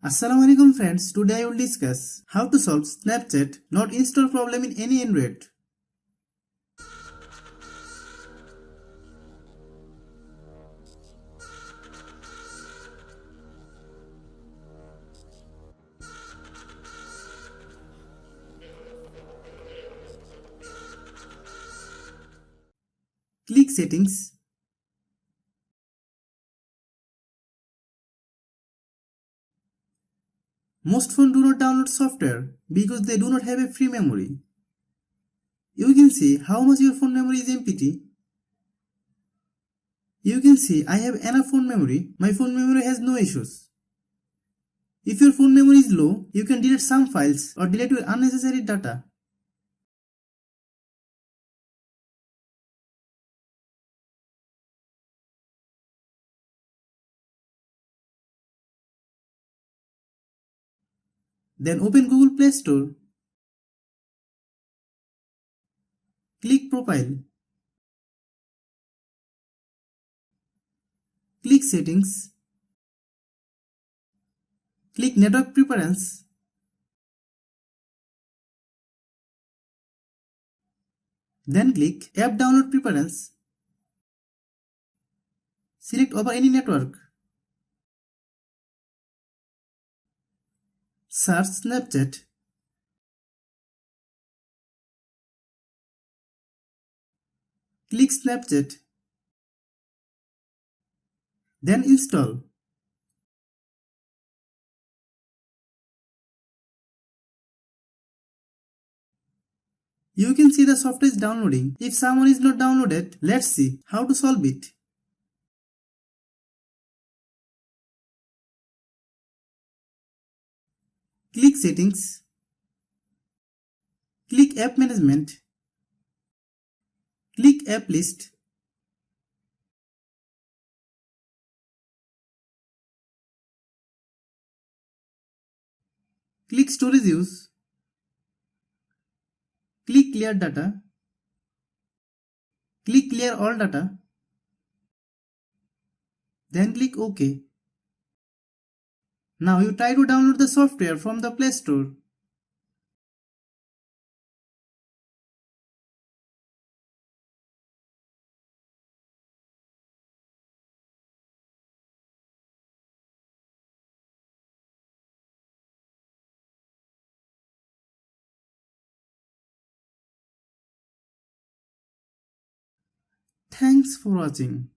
Assalamualaikum friends, today I will discuss how to solve Snapchat not install problem in any Android. Click Settings. Most phones do not download software because they do not have a free memory. You can see how much your phone memory is empty. You can see I have enough phone memory. My phone memory has no issues. If your phone memory is low, you can delete some files or delete your unnecessary data. Then open Google Play Store. Click Profile. Click Settings. Click Network Preference. Then click App Download Preference. Select over any network. Search Snapchat. Click Snapchat. Then install. You can see the software is downloading. If someone is not downloaded, let's see how to solve it. Click Settings. Click App Management. Click App List. Click Storage Use. Click Clear Data. Click Clear All Data. Then click OK. Now you try to download the software from the Play Store. Thanks for watching.